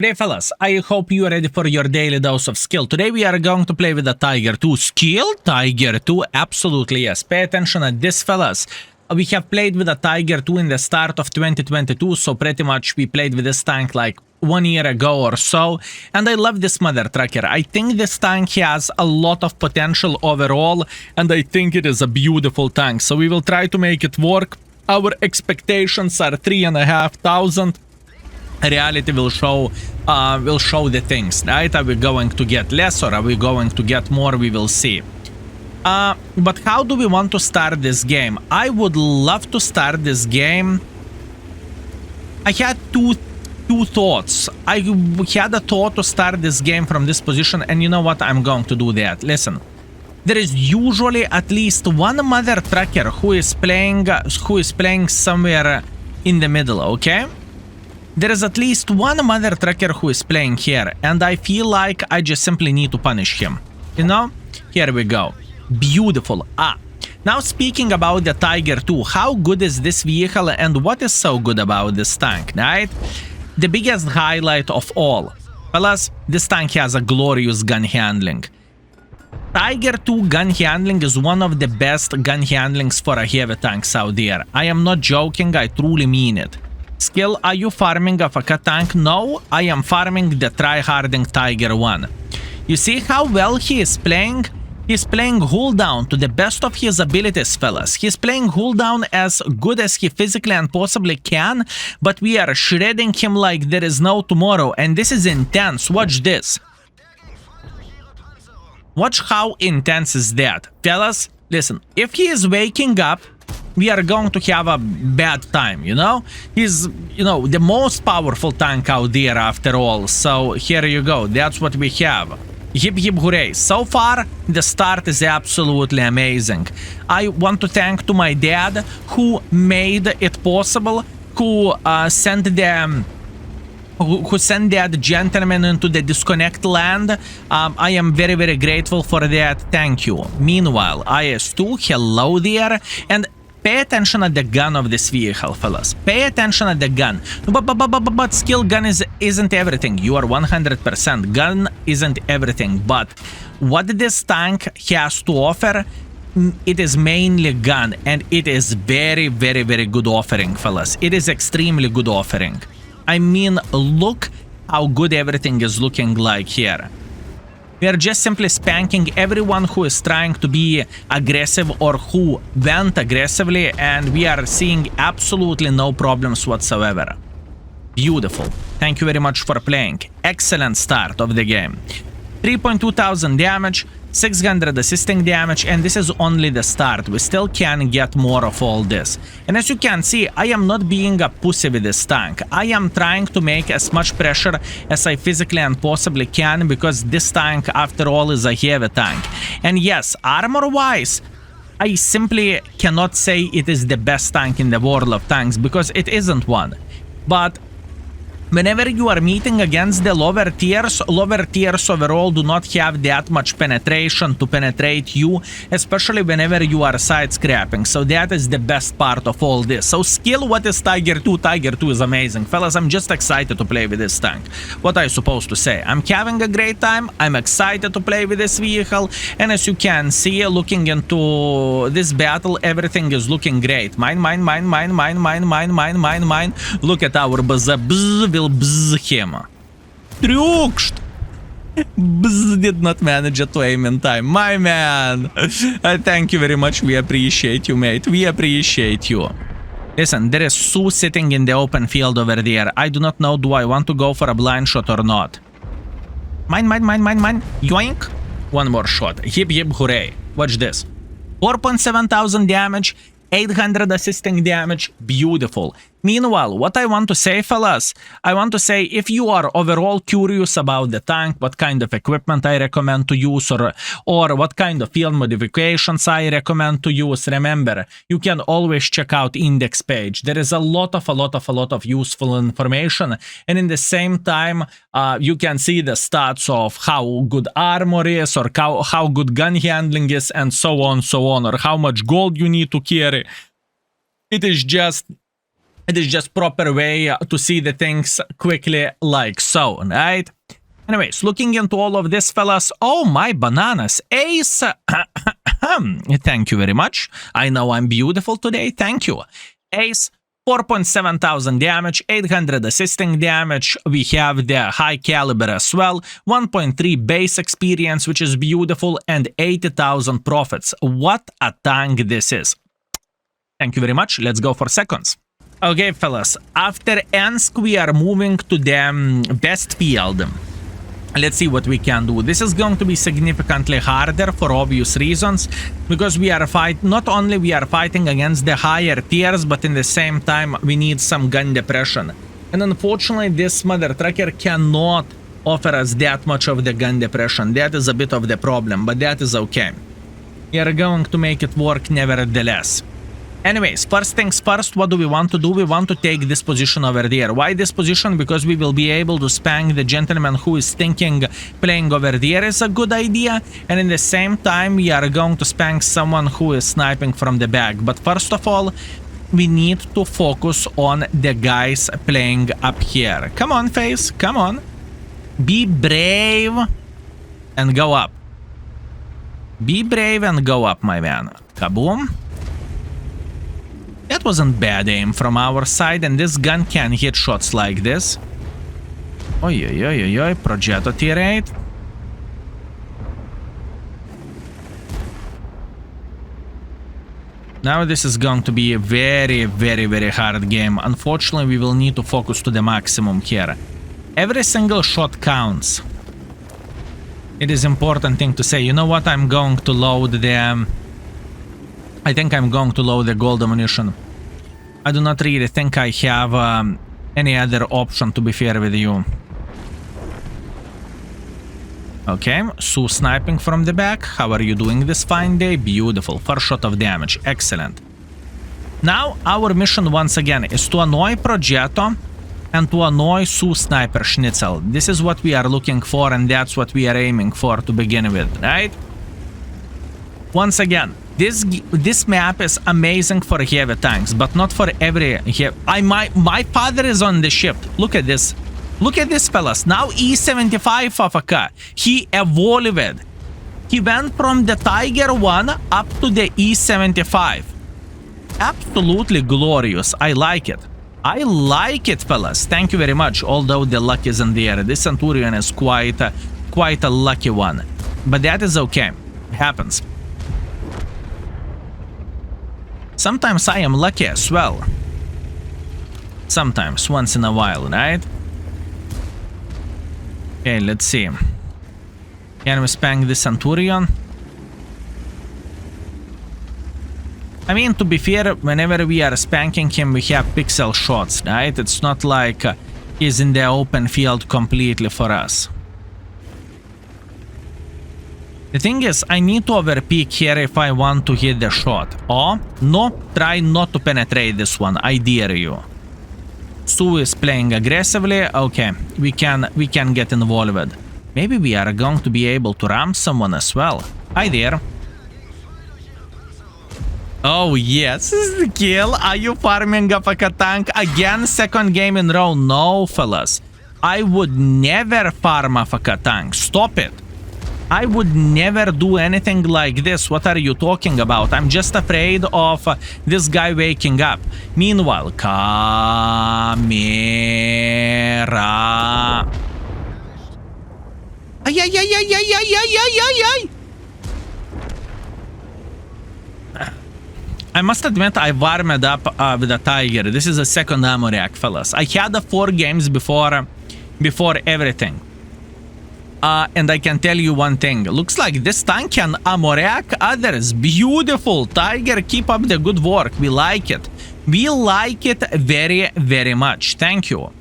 Hey fellas, I hope you are ready for your daily dose of skill. Today we are going to play with the Tiger 2. Skill? Tiger 2? Absolutely yes. Pay attention at this, fellas. We have played with the Tiger 2 in the start of 2022, so pretty much we played with this tank like 1 year ago or so, and I love this mother trucker. I think this tank has a lot of potential overall, and I think it is a beautiful tank, so we will try to make it work. Our expectations are 3,500. Reality will show the things, right? Are we going to get less or are we going to get more? We will see. But how do we want to start this game? I would love to start this game. I had two thoughts. I had a thought to start this game from this position, and you know what? I'm going to do that. Listen, there is usually at least one mother trucker who is playing somewhere in the middle, okay? There is at least one mother trucker who is playing here, and I feel like I just simply need to punish him. You know? Here we go. Beautiful. Now speaking about the Tiger 2, how good is this vehicle and what is so good about this tank, right? The biggest highlight of all. Fellas, this tank has a glorious gun handling. Tiger 2 gun handling is one of the best gun handlings for a heavy tanks out there. I am not joking, I truly mean it. Skill, are you farming a FK tank? No, I am farming the tryharding Tiger 1. You see how well he is playing? He's playing hull down to the best of his abilities, fellas. He's playing hull down as good as he physically and possibly can, but we are shredding him like there is no tomorrow, and this is intense. Watch this. Watch how intense is that. Fellas, listen, if he is waking up, we are going to have a bad time, you know? He's, you know, the most powerful tank out there after all. So here you go. That's what we have. Hip hip hooray. So far, the start is absolutely amazing. I want to thank to my dad who made it possible, who sent that gentleman into the disconnect land. I am very, very grateful for that. Thank you. Meanwhile, IS2, hello there. And pay attention at the gun of this vehicle, fellas. Pay attention at the gun. But skill gun isn't everything. You are 100%. Gun isn't everything. But what this tank has to offer, it is mainly gun. And it is very, very, very good offering, fellas. It is extremely good offering. I mean, look how good everything is looking like here. We are just simply spanking everyone who is trying to be aggressive or who went aggressively, and we are seeing absolutely no problems whatsoever. Beautiful. Thank you very much for playing. Excellent start of the game. 3,200 damage, 600 assisting damage, and this is only the start. We still can get more of all this. And as you can see, I am not being a pussy with this tank. I am trying to make as much pressure as I physically and possibly can, because this tank, after all, is a heavy tank. And yes, armor-wise, I simply cannot say it is the best tank in the world of tanks, because it isn't one. But whenever you are meeting against the lower tiers overall do not have that much penetration to penetrate you, especially whenever you are side scrapping. So that is the best part of all this. So skill, what is Tiger 2? Tiger 2 is amazing. Fellas, I'm just excited to play with this tank. What are you supposed to say? I'm having a great time. I'm excited to play with this vehicle. And as you can see, looking into this battle, everything is looking great. Mine. Look at our buzz. Will bzz him. Trukst! Bzz did not manage to aim in time. My man! Thank you very much. We appreciate you, mate. We appreciate you. Listen, there is Sue sitting in the open field over there. I do not know, do I want to go for a blind shot or not? Mine. Yoink! One more shot. Hip hip hooray. Watch this. 4,700 damage. 800 assisting damage. Beautiful. Meanwhile, what I want to say, fellas, I want to say, if you are overall curious about the tank, what kind of equipment I recommend to use, or what kind of field modifications I recommend to use, remember, you can always check out index page. There is a lot of useful information, and in the same time, you can see the stats of how good armor is, or how good gun handling is, and so on, or how much gold you need to carry. It is just It is just proper way to see the things quickly like so, right? Anyways, looking into all of this, fellas. Oh, my bananas. Ace. Thank you very much. I know I'm beautiful today. Thank you. Ace. 4.7 thousand damage, 800 assisting damage. We have the high caliber as well. 1.3 base experience, which is beautiful, and 80,000 profits. What a tank this is. Thank you very much. Let's go for seconds. Okay, fellas. After Ensk, we are moving to the best field. Let's see what we can do. This is going to be significantly harder for obvious reasons, because we are not only we are fighting against the higher tiers, but in the same time we need some gun depression. And unfortunately, this mother trucker cannot offer us that much of the gun depression. That is a bit of the problem, but that is okay. We are going to make it work nevertheless. Anyways, first things first, what do we want to do? We want to take this position over there. Why this position? Because we will be able to spank the gentleman who is thinking playing over there is a good idea. And in the same time, we are going to spank someone who is sniping from the back. But first of all, we need to focus on the guys playing up here. Come on, FaZe. Come on. Be brave and go up. Be brave and go up, my man. Kaboom. That wasn't bad aim from our side, and this gun can hit shots like this. Oi, oi, oi, oi, oi, Progetto tier 8. Now this is going to be a very, very, very hard game. Unfortunately, we will need to focus to the maximum here. Every single shot counts. It is important thing to say. You know what? I'm going to load the... I think I'm going to load the gold ammunition. I do not really think I have any other option, to be fair with you. Okay, Sue sniping from the back. How are you doing this fine day? Beautiful. First shot of damage. Excellent. Now, our mission once again is to annoy Progetto and to annoy Sue Sniper Schnitzel. This is what we are looking for, and that's what we are aiming for to begin with, right? Once again, this map is amazing for heavy tanks, but not for every heavy. My father is on the ship. Look at this. Look at this, fellas. Now E75 AFK. He evolved. He went from the Tiger 1 up to the E75. Absolutely glorious. I like it. I like it, fellas. Thank you very much. Although the luck isn't there. This Centurion is quite a lucky one. But that is okay. It happens. Sometimes I am lucky as well. Sometimes, once in a while, right? Okay, let's see. Can we spank the Centurion? I mean, to be fair, whenever we are spanking him, we have pixel shots, right? It's not like he's in the open field completely for us. The thing is, I need to overpeak here if I want to hit the shot. Oh, no, try not to penetrate this one. I dare you. Sue is playing aggressively. Okay, we can get involved. Maybe we are going to be able to ram someone as well. Hi there. Oh yes, this is the kill. Are you farming up a tank again? Second game in a row? No, fellas. I would never farm a tank. Stop it. I would never do anything like this. What are you talking about? I'm just afraid of this guy waking up. Meanwhile, camera. Ay, ay, ay, ay, ay, ay, ay, ay, ay, ay. I must admit I warmed up with a Tiger. This is a second ammo rack, fellas. I had 4 games before everything. And I can tell you one thing. Looks like this tank can ammo rack others. Beautiful. Tiger, keep up the good work. We like it. We like it very, very much. Thank you.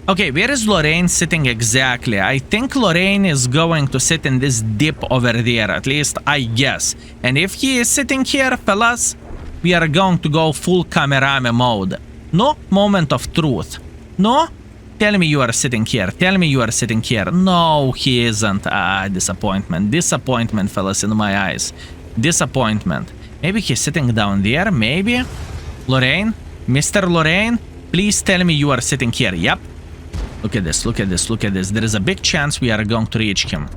Okay, where is Lorraine sitting exactly? I think Lorraine is going to sit in this dip over there. At least I guess. And if he is sitting here, fellas, we are going to go full Kamerame mode. No moment of truth. No? Tell me you are sitting here. Tell me you are sitting here. No, he isn't. Ah, disappointment. Disappointment, fellas, in my eyes. Disappointment. Maybe he's sitting down there. Maybe. Lorraine? Mr. Lorraine? Please tell me you are sitting here. Yep. Look at this, look at this, look at this. There is a big chance we are going to reach him.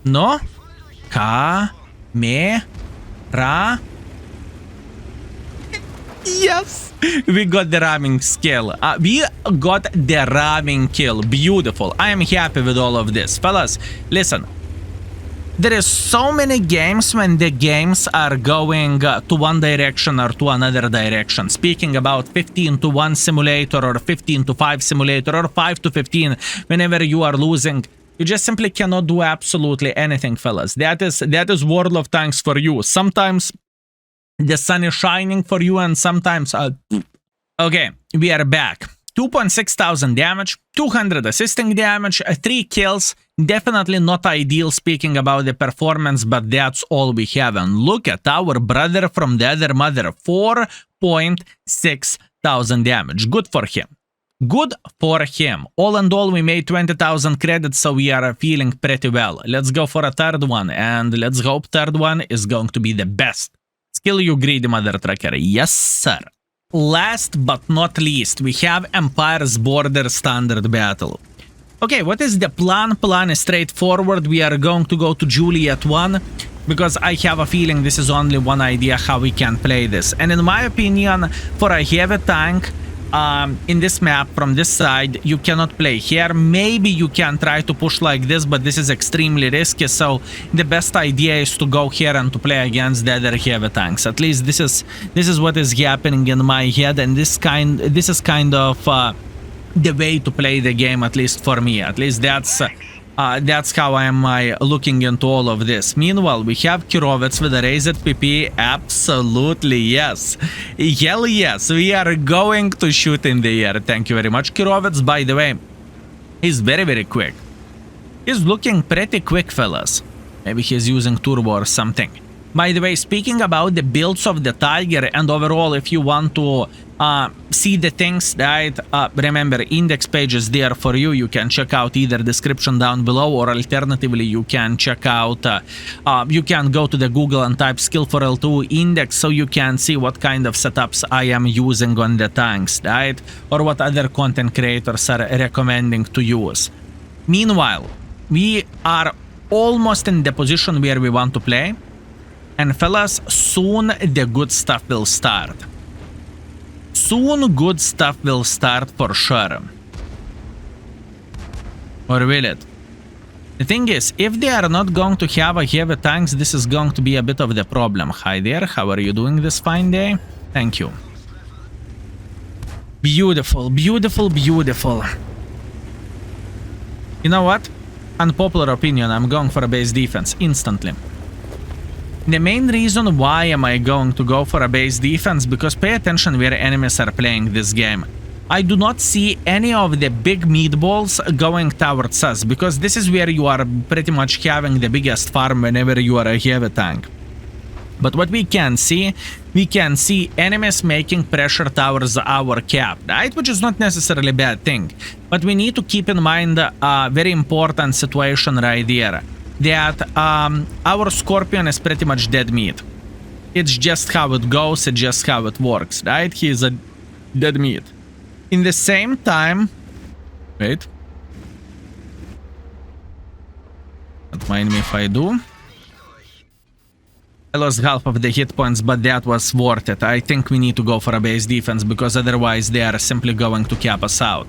No? Ka. Me. Ra. Yes! We got the ramming skill. We got the ramming kill. Beautiful. I am happy with all of this. Fellas, listen. There is so many games when the games are going to one direction or to another direction. Speaking about 15 to 1 simulator or 15 to 5 simulator or 5 to 15, whenever you are losing, you just simply cannot do absolutely anything, fellas. That is World of Tanks for you. Sometimes the sun is shining for you and sometimes... Okay, we are back. 2.6 thousand damage, 200 assisting damage, 3 kills. Definitely not ideal speaking about the performance, but that's all we have. And look at our brother from the other mother, 4.6 thousand damage. Good for him. Good for him. All in all, we made 20,000 credits, so we are feeling pretty well. Let's go for a third one, and let's hope third one is going to be the best. Skill you greedy mother trucker. Yes, sir. Last but not least, we have Empire's Border Standard Battle. Okay, what is the plan? Plan is straightforward. We are going to go to Juliet 1, because I have a feeling this is only one idea how we can play this. And in my opinion, for a heavy tank, in this map from this side, you cannot play here. Maybe you can try to push like this, but this is extremely risky, so the best idea is to go here and to play against the other heavy tanks. At least this is what is happening in my head, and this is kind of the way to play the game, at least for me. At least that's how I am looking into all of this. Meanwhile, we have Kirovets with a raised PP. Absolutely yes. Hell yes. We are going to shoot in the air. Thank you very much. Kirovets, by the way, he's very, very quick. He's looking pretty quick, fellas. Maybe he's using turbo or something. By the way, speaking about the builds of the Tiger and overall, if you want to see the things, right, remember, index page is there for you. You can check out either description down below, or alternatively, you can check out, you can go to the Google and type skill for L2 index, so you can see what kind of setups I am using on the tanks, right, or what other content creators are recommending to use. Meanwhile, we are almost in the position where we want to play. And fellas, soon the good stuff will start. Soon good stuff will start for sure. Or will it? The thing is, if they are not going to have a heavy tanks, this is going to be a bit of the problem. Hi there, how are you doing this fine day? Thank you. Beautiful, beautiful, beautiful. You know what? Unpopular opinion, I'm going for a base defense instantly. The main reason why am I going to go for a base defense, because pay attention where enemies are playing this game. I do not see any of the big meatballs going towards us, because this is where you are pretty much having the biggest farm whenever you are a heavy tank. But what we can see enemies making pressure towards our cap, right? Which is not necessarily a bad thing. But we need to keep in mind a very important situation right there. That our Scorpion is pretty much dead meat. It's just how it goes, it's just how it works, right? He is a dead meat. In the same time... Wait. Don't mind me if I do. I lost half of the hit points, but that was worth it. I think we need to go for a base defense, because otherwise they are simply going to cap us out.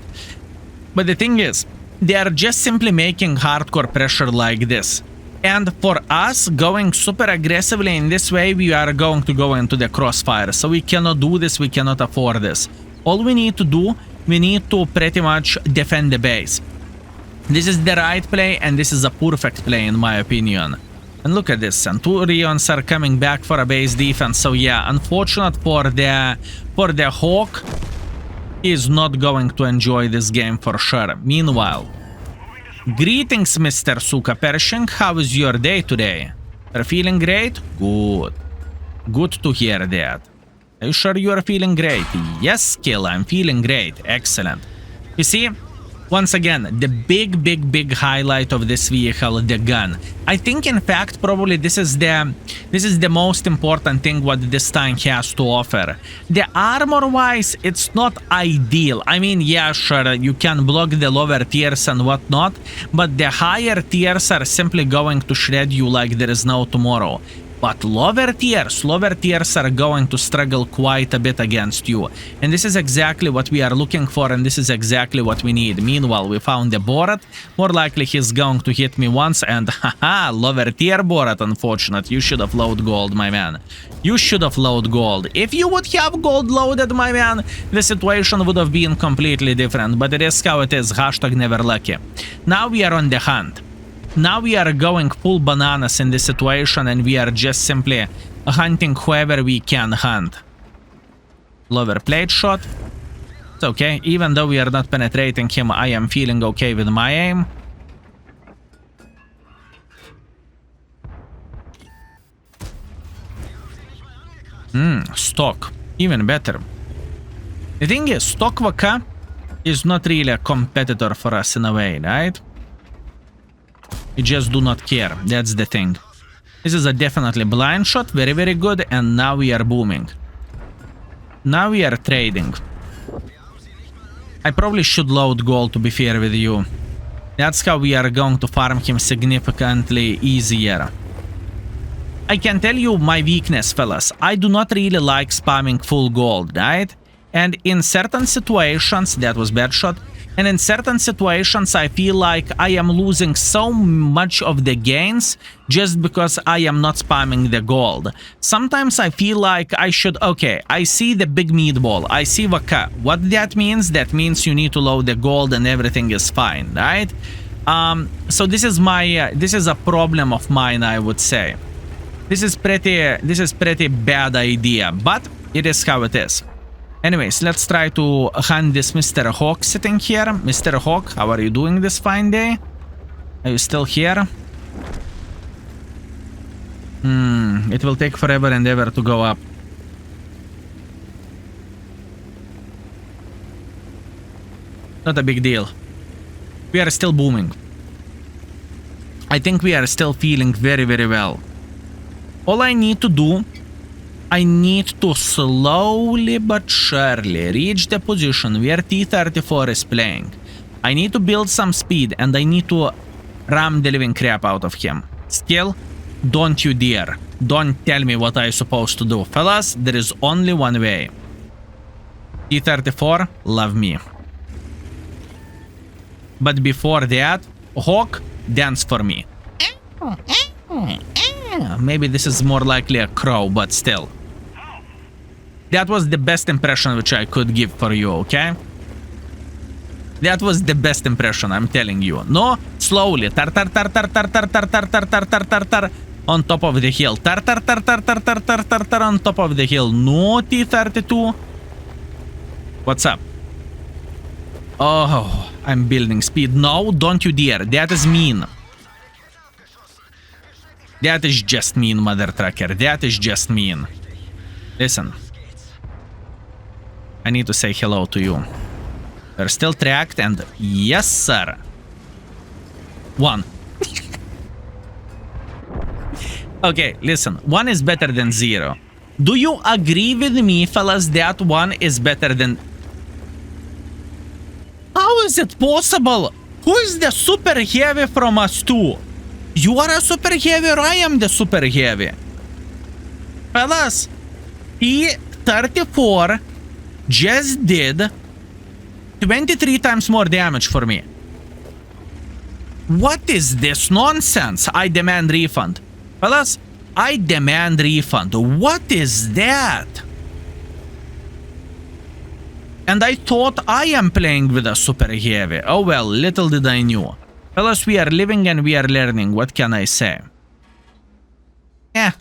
But the thing is, they are just simply making hardcore pressure like this. And for us, going super aggressively in this way, we are going to go into the crossfire. So we cannot do this, we cannot afford this. All we need to do, we need to pretty much defend the base. This is the right play, and this is a perfect play in my opinion. And look at this, Centurions are coming back for a base defense. So yeah, unfortunate for the Hawk. He is not going to enjoy this game for sure. Meanwhile, greetings, Mr. Suka Pershing. How is your day today? Are feeling great? Good. Good to hear that. Are you sure you are feeling great? Yes, Skill, I'm feeling great. Excellent. You see, Once again, the big highlight of this vehicle, the gun. I think, in fact, probably this is the most important thing what this tank has to offer. The armor-wise, it's not ideal. I mean, yeah, sure, you can block the lower tiers and whatnot, but the higher tiers are simply going to shred you like there is no tomorrow. But lower tiers are going to struggle quite a bit against you. And this is exactly what we are looking for, and this is exactly what we need. Meanwhile, we found the Borat. More likely he's going to hit me once, and haha, lower tier Borat, unfortunate. You should have loaded gold, my man. You should have loaded gold. If you would have gold loaded, my man, the situation would have been completely different. But it is how it is. Hashtag never lucky. Now we are on the hunt. Now we are going full bananas in this situation, and we are just simply hunting whoever we can hunt. Lower plate shot. It's okay. Even though we are not penetrating him, I am feeling okay with my aim. Stock. Even better. The thing is, stock VK is not really a competitor for us in a way, right? We just do not care. That's the thing. This is a definitely blind shot. Very, very good. And now we are booming. Now we are trading. I probably should load gold, to be fair with you. That's how we are going to farm him significantly easier. I can tell you my weakness, fellas. I do not really like spamming full gold, right? And in certain situations, that was bad shot. And in certain situations, I feel like I am losing so much of the gains just because I am not spamming the gold. Sometimes I feel like I should... Okay, I see the big meatball. I see VK. What that means? That means you need to load the gold and everything is fine, right? So this is my... this is a problem of mine, I would say. This is pretty bad idea, but it is how it is. Anyways, let's try to hunt this Mr. Hawk sitting here. Mr. Hawk, how are you doing this fine day? Are you still here? It will take forever and ever to go up. Not a big deal. We are still booming. I think we are still feeling very, very well. All I need to do... I need to slowly but surely reach the position where T-34 is playing. I need to build some speed and I need to ram the living crap out of him. Still, don't you dare. Don't tell me what I'm supposed to do. Fellas, there is only one way. T-34, love me. But before that, Hawk, dance for me. Maybe this is more likely a crow, but still. That was the best impression which I could give for you, okay? That was the best impression, I'm telling you. No, slowly. Tar tar tar tar tar tar tar tar tar tar tar tar tar on top of the hill. Tar tar tar tar tar tar tar tar tar on top of the hill. No, T-32. What's up? Oh, I'm building speed. No, don't you dare. That is mean. That is just mean, mother trucker. That is just mean. Listen. I need to say hello to you. We're still tracked and yes, sir. One. Okay, listen. One is better than zero. Do you agree with me, fellas, that one is better than... How is it possible? Who is the super heavy from us two? You are a super heavy or I am the super heavy? Fellas, T-34 just did 23 times more damage for me. What is this nonsense? I demand refund. Fellas, I demand refund. What is that? And I thought I am playing with a super heavy. Oh well, little did I knew. Fellas, we are living and we are learning. What can I say? Yeah.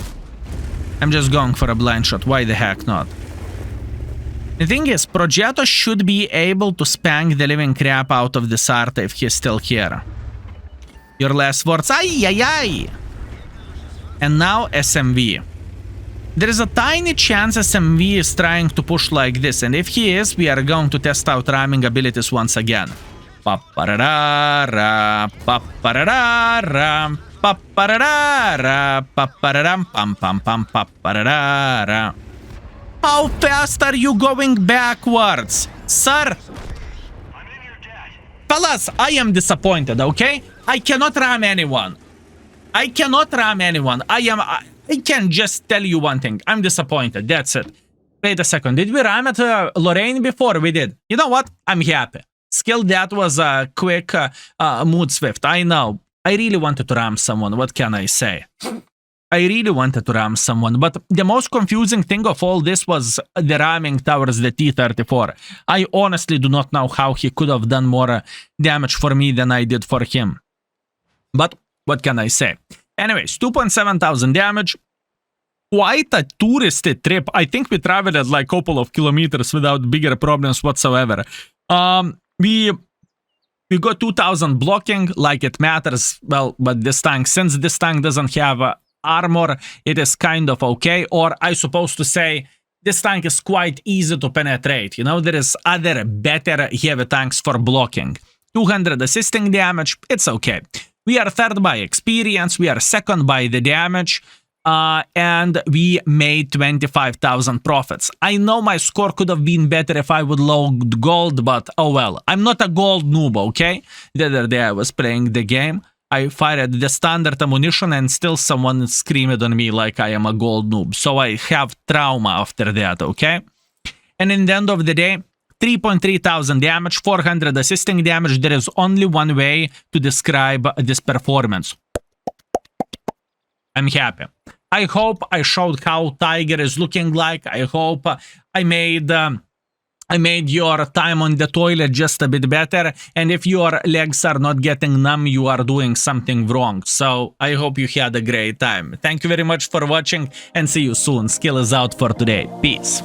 I'm just going for a blind shot. Why the heck not? The thing is, Progetto should be able to spank the living crap out of the Sarta if he's still here. Your last words. Ay, ay, ay. And now SMV. There is a tiny chance SMV is trying to push like this, and if he is, we are going to test out ramming abilities once again. Pa-pa-ra-ra, pa-pa-ra-ra, pa-pa-ra-ra, pa-pa-ra-ram, pam-pam-pam, pa-pa-ra-ra. How fast are you going backwards? Sir? Fellas, I am disappointed, okay? I cannot ram anyone. I cannot ram anyone. I can just tell you one thing. I'm disappointed. That's it. Wait a second. Did we ram at Lorraine before? We did. You know what? I'm happy. Skill, that was a quick mood swift. I know. I really wanted to ram someone. What can I say? I really wanted to ram someone. But the most confusing thing of all this was the ramming towards the T-34. I honestly do not know how he could have done more damage for me than I did for him. But what can I say? Anyways, 2.7 thousand damage. Quite a touristy trip. I think we traveled like a couple of kilometers without bigger problems whatsoever. We got 2000 blocking, like it matters. Well, but this tank, since this tank doesn't have armor, it is kind of okay. Or I supposed to say, this tank is quite easy to penetrate. You know, there is other better heavy tanks for blocking. 200 assisting damage, it's okay. We are third by experience, we are second by the damage, and we made 25,000 profits. I know my score could have been better if I would load gold, but oh well. I'm not a gold noob, okay? The other day I was playing the game, I fired the standard ammunition and still someone screamed on me like I am a gold noob. So I have trauma after that, okay? And in the end of the day, 3.3 thousand damage, 400 assisting damage. There is only one way to describe this performance. I'm happy. I hope I showed how Tiger is looking like. I hope I made your time on the toilet just a bit better. And if your legs are not getting numb, you are doing something wrong. So I hope you had a great time. Thank you very much for watching and see you soon. Skill is out for today. Peace.